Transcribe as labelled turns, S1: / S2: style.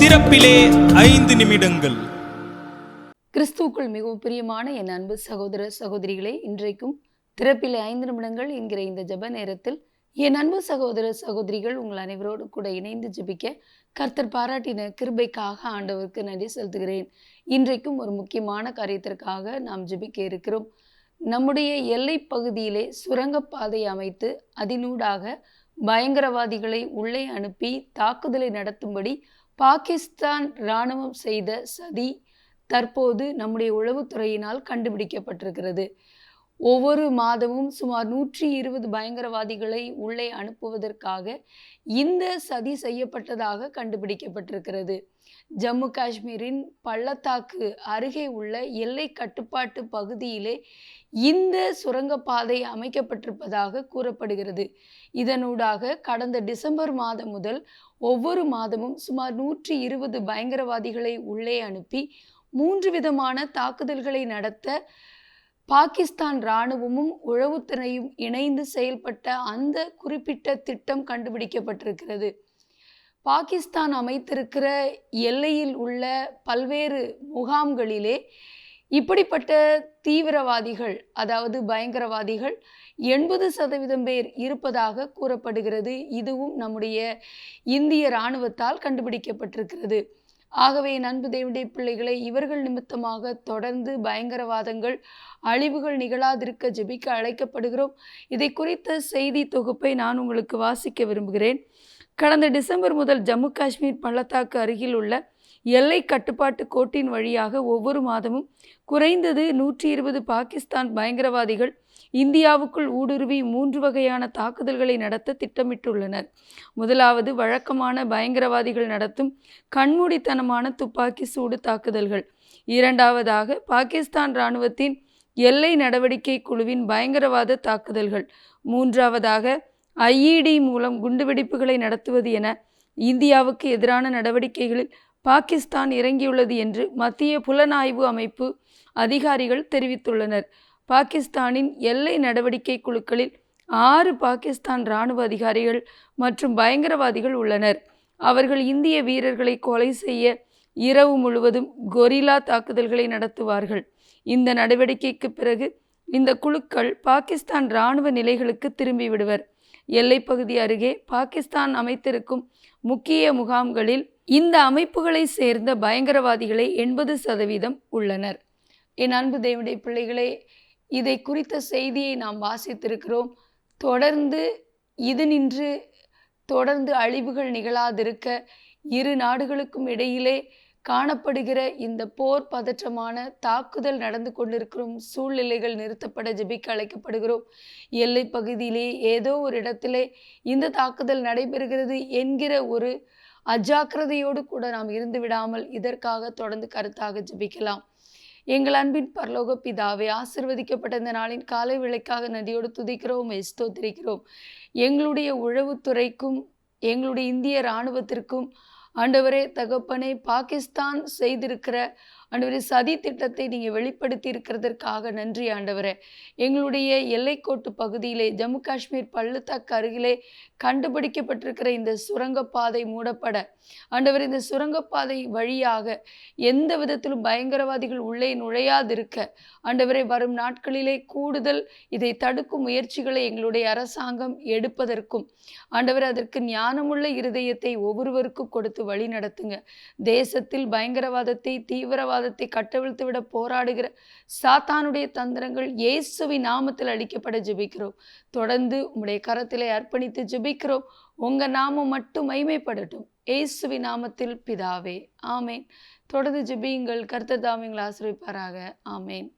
S1: திறப்பிலே 5 நிமிடங்கள்.
S2: கிறிஸ்துவுக்குள் மிகவும் பிரியமான என் அன்பு சகோதர சகோதரிகளே, இன்றைக்கும் திறப்பிலே 5 நிமிடங்கள் என்கிற இந்த ஜெப நேரத்தில் என் அன்பு சகோதர சகோதரிகள் உங்கள் அனைவரோடு கூட இணைந்து ஜெபிக்க கர்த்தர் பாராட்டின கிருபைக்காக ஆண்டவருக்கு நன்றி செலுத்துகிறேன். இன்றைக்கும் ஒரு முக்கியமான காரியத்திற்காக நாம் ஜெபிக்க இருக்கிறோம். நம்முடைய எல்லை பகுதியிலே சுரங்கப்பாதை அமைத்து அதனூடாக பயங்கரவாதிகளை உள்ளே அனுப்பி தாக்குதலை நடத்தும்படி பாகிஸ்தான் இராணுவம் செய்த சதி தற்போது நம்முடைய உளவுத்துறையினால் கண்டுபிடிக்கப்பட்டிருக்கிறது. ஒவ்வொரு மாதமும் சுமார் 120 பயங்கரவாதிகளை உள்ளே அனுப்புவதற்காக இந்த சதி செய்யப்பட்டதாக கண்டுபிடிக்கப்பட்டிருக்கிறது. ஜம்மு காஷ்மீரின் பள்ளத்தாக்கு அருகே உள்ள எல்லை கட்டுப்பாட்டு பகுதியிலே இந்த சுரங்கப்பாதை அமைக்கப்பட்டிருப்பதாக கூறப்படுகிறது. இதனூடாக கடந்த டிசம்பர் மாதம் முதல் ஒவ்வொரு மாதமும் சுமார் 120 பயங்கரவாதிகளை உள்ளே அனுப்பி 3 விதமான தாக்குதல்களை நடத்த பாகிஸ்தான் இராணுவமும் உளவுத்துறையும் இணைந்து செயல்பட்ட அந்த குறிப்பிட்ட திட்டம் கண்டுபிடிக்கப்பட்டிருக்கிறது. பாகிஸ்தான் அமைத்திருக்கிற எல்லையில் உள்ள பல்வேறு முகாம்களிலே இப்படிப்பட்ட தீவிரவாதிகள், அதாவது பயங்கரவாதிகள் 80% பேர் இருப்பதாக கூறப்படுகிறது. இதுவும் நம்முடைய இந்திய இராணுவத்தால் கண்டுபிடிக்கப்பட்டிருக்கிறது. ஆகவே நண்பு தேவனுடைய பிள்ளைகளை, இவர்கள் நிமித்தமாக தொடர்ந்து பயங்கரவாதங்கள் அழிவுகள் நிகழாதிருக்க ஜெபிக்க அழைக்கப்படுகிறோம். இதை குறித்த செய்தி தொகுப்பை நான் உங்களுக்கு வாசிக்க விரும்புகிறேன். கடந்த டிசம்பர் முதல் ஜம்மு காஷ்மீர் பள்ளத்தாக்கு அருகில் உள்ள எல்லை கட்டுப்பாட்டு கோட்டின் வழியாக ஒவ்வொரு மாதமும் குறைந்தது 120 பாகிஸ்தான் பயங்கரவாதிகள் இந்தியாவுக்குள் ஊடுருவி 3 வகையான தாக்குதல்களை நடத்த திட்டமிட்டுள்ளனர். முதலாவது வழக்கமான பயங்கரவாதிகள் நடத்தும் கண்மூடித்தனமான துப்பாக்கி சூடு தாக்குதல்கள். இரண்டாவதாக பாகிஸ்தான் இராணுவத்தின் எல்லை நடவடிக்கை குழுவின் பயங்கரவாத தாக்குதல்கள். மூன்றாவதாக IED மூலம் குண்டுவெடிப்புகளை நடத்துவது என இந்தியாவுக்கு எதிரான நடவடிக்கைகளில் பாகிஸ்தான் இறங்கியுள்ளது என்று மத்திய புலனாய்வு அமைப்பு அதிகாரிகள் தெரிவித்துள்ளனர். பாகிஸ்தானின் எல்லை நடவடிக்கை குழுக்களில் 6 பாகிஸ்தான் இராணுவ அதிகாரிகள் மற்றும் பயங்கரவாதிகள் உள்ளனர். அவர்கள் இந்திய வீரர்களை கொலை செய்ய இரவு முழுவதும் கொரில்லா தாக்குதல்களை நடத்துவார்கள். இந்த நடவடிக்கைக்கு பிறகு இந்த குழுக்கள் பாகிஸ்தான் இராணுவ நிலைகளுக்கு திரும்பிவிடுவர். எல்லைப்பகுதி அருகே பாகிஸ்தான் அமைத்திருக்கும் முக்கிய முகாம்களில் இந்த அமைப்புகளை சேர்ந்த பயங்கரவாதிகளை 80% உள்ளனர். என் அன்பு தேவனுடைய பிள்ளைகளே, இதை குறித்த செய்தியை நாம் வாசித்திருக்கிறோம். தொடர்ந்து அழிவுகள் நிகழாதிருக்க இரு நாடுகளுக்கும் இடையிலே காணப்படுகிற இந்த போர் பதற்றமான தாக்குதல் நடந்து கொண்டிருக்கிறோம் சூழ்நிலைகள் நிறுத்தப்பட ஜெபிக்க அழைக்கப்படுகிறோம். எல்லை பகுதியிலே ஏதோ ஒரு இடத்திலே இந்த தாக்குதல் நடைபெறுகிறது என்கிற ஒரு அஜாக்கிரதையோடு கூட நாம் இருந்து விடாமல் இதற்காக தொடர்ந்து கருத்தாக ஜெபிக்கலாம். எங்கள் அன்பின் பரலோக பிதாவே, ஆசீர்வதிக்கப்பட்ட இந்த நாளின் காலை வேளைக்காக நன்றியோடு துதிக்கிறோம், ஸ்தோத்திரிக்கிறோம். எங்களுடைய உளவுத்துறைக்கும் எங்களுடைய இந்திய இராணுவத்திற்கும் ஆண்டவரே தகப்பனே, பாகிஸ்தான் செய்திருக்கிற ஆண்டவரே சதி திட்டத்தை நீங்கள் வெளிப்படுத்தி இருக்கிறதற்காக நன்றி ஆண்டவரே. எங்களுடைய எல்லைக்கோட்டு பகுதியிலே ஜம்மு காஷ்மீர் பள்ளத்தாக்கு அருகிலே கண்டுபிடிக்கப்பட்டிருக்கிற இந்த சுரங்கப்பாதை மூடப்பட ஆண்டவர், இந்த சுரங்கப்பாதை வழியாக எந்த விதத்திலும் பயங்கரவாதிகள் உள்ளே நுழையாதிருக்க ஆண்டவரே, வரும் நாட்களிலே கூடுதல் இதை தடுக்கும் முயற்சிகளை எங்களுடைய அரசாங்கம் எடுப்பதற்கும் ஆண்டவர் அதற்கு ஞானமுள்ள இருதயத்தை ஒவ்வொருவருக்கும் கொடுத்து வழி நடத்துங்க. தேசத்தில் பயங்கரவாதத்தை தீவிரவாதத்தை கட்டவிழ்த்து விட போராடுகிற சாத்தானுடைய தந்திரங்கள் இயேசுவின் நாமத்தில் அழிக்கப்பட ஜெபிக்கிறோம். தொடர்ந்து உம்முடைய கரத்திலே அர்ப்பணித்து ஜெபிக்கிறோம். உங்க நாமம் மட்டும் மகிமைப்படட்டும். இயேசுவின் நாமத்தில் பிதாவே, ஆமேன். தொடர்ந்து ஜெபியுங்கள். கர்த்தர் தாமே உங்களை ஆசீர்வதிப்பாராக. ஆமேன்.